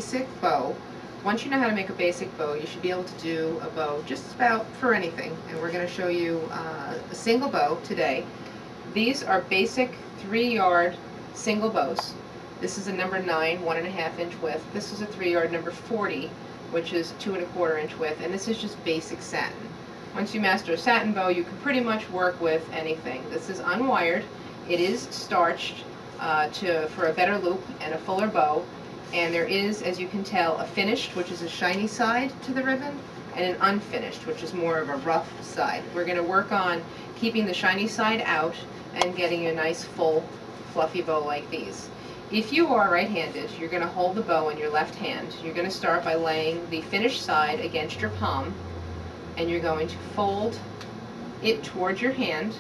basic bow. Once you know how to make a basic bow, you should be able to do a bow just about for anything. And we're going to show you a single bow today. These are basic 3-yard single bows. This is a number 9, 1.5 inch width. This is a 3-yard number 40, which is 2.25 inch width, and this is just basic satin. Once you master a satin bow, you can pretty much work with anything. This is unwired. It is starched for a better loop and a fuller bow. And there is, as you can tell, a finished, which is a shiny side to the ribbon, and an unfinished, which is more of a rough side. We're going to work on keeping the shiny side out and getting a nice full fluffy bow like these. If you are right-handed, you're going to hold the bow in your left hand. You're going to start by laying the finished side against your palm, and you're going to fold it towards your hand,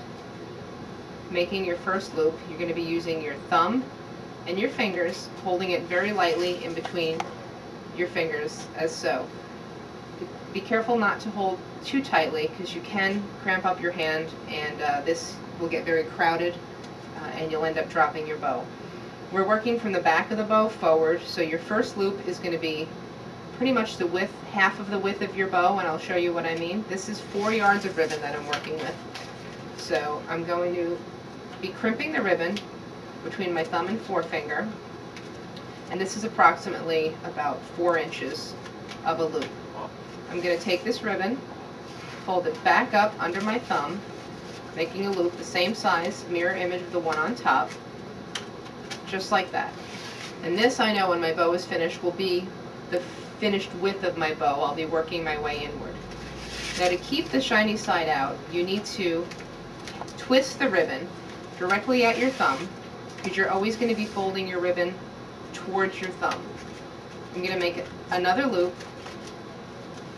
making your first loop. You're going to be using your thumb and your fingers, holding it very lightly in between your fingers, as so. Be careful not to hold too tightly, because you can cramp up your hand, and this will get very crowded, and you'll end up dropping your bow. We're working from the back of the bow forward, so your first loop is going to be pretty much the width, half of the width of your bow, and I'll show you what I mean. This is 4 yards of ribbon that I'm working with. So I'm going to be crimping the ribbon between my thumb and forefinger, and this is approximately about 4 inches of a loop. I'm going to take this ribbon, fold it back up under my thumb, making a loop the same size, mirror image of the one on top, just like that. And this, I know when my bow is finished, will be the finished width of my bow. I'll be working my way inward. Now, to keep the shiny side out, you need to twist the ribbon directly at your thumb, because you're always going to be folding your ribbon towards your thumb. I'm going to make another loop,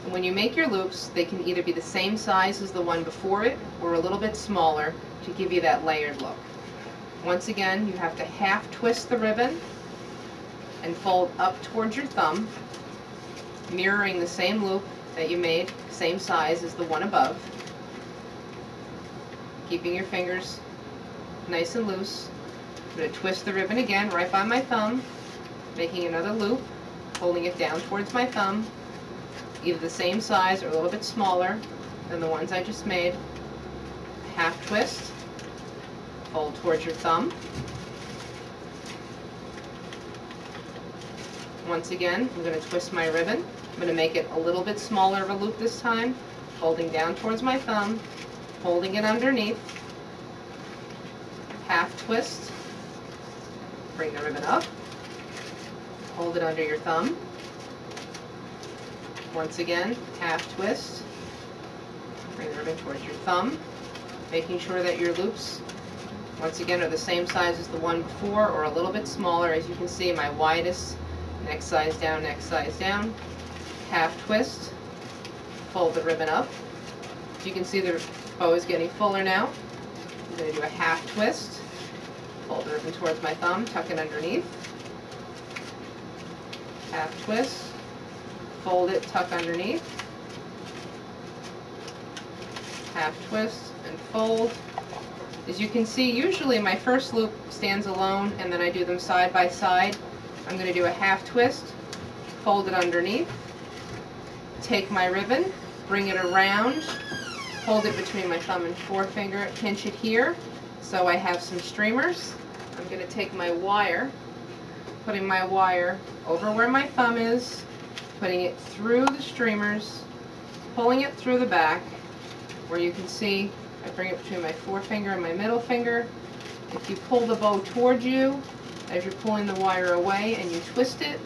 and when you make your loops, they can either be the same size as the one before it or a little bit smaller to give you that layered look. Once again, you have to half twist the ribbon and fold up towards your thumb, mirroring the same loop that you made, same size as the one above, keeping your fingers nice and loose. I'm going to twist the ribbon again right by my thumb, making another loop, holding it down towards my thumb, either the same size or a little bit smaller than the ones I just made. Half twist, fold towards your thumb. Once again, I'm going to twist my ribbon. I'm going to make it a little bit smaller of a loop this time, holding down towards my thumb, holding it underneath, half twist, bring the ribbon up, hold it under your thumb. Once again, half twist, bring the ribbon towards your thumb, making sure that your loops, once again, are the same size as the one before or a little bit smaller. As you can see, my widest, next size down, half twist, fold the ribbon up. You can see the bow is getting fuller now. I'm going to do a half twist, fold the ribbon towards my thumb, tuck it underneath, half twist, fold it, tuck underneath, half twist, and fold. As you can see, usually my first loop stands alone, and then I do them side by side. I'm going to do a half twist, fold it underneath, take my ribbon, bring it around, hold it between my thumb and forefinger, pinch it here so I have some streamers. I'm going to take my wire, putting my wire over where my thumb is, putting it through the streamers, pulling it through the back, where you can see I bring it between my forefinger and my middle finger. If you pull the bow towards you, as you're pulling the wire away, and you twist it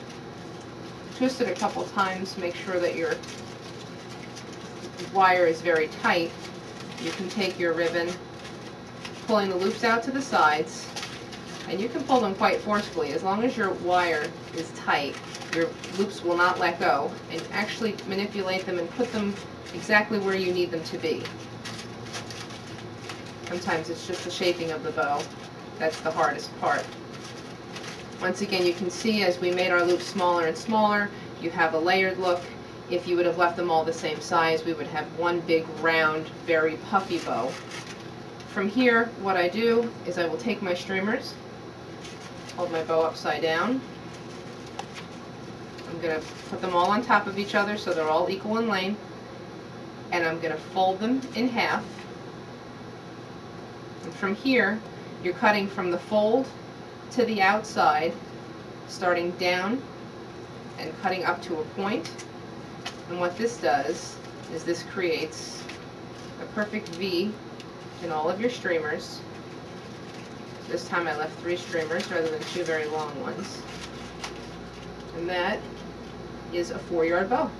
a couple times, make sure that your wire is very tight. You can take your ribbon, pulling the loops out to the sides, and you can pull them quite forcefully. As long as your wire is tight, your loops will not let go, and actually manipulate them and put them exactly where you need them to be. Sometimes it's just the shaping of the bow that's the hardest part. Once again, you can see as we made our loops smaller and smaller, you have a layered look. If you would have left them all the same size, we would have one big, round, very puffy bow. From here, what I do is I will take my streamers, hold my bow upside down, I'm going to put them all on top of each other so they're all equal in length, and I'm going to fold them in half. And from here, you're cutting from the fold to the outside, starting down and cutting up to a point. And what this does is this creates a perfect V in all of your streamers. This time I left 3 streamers rather than 2 very long ones. And that is a 4-yard bow.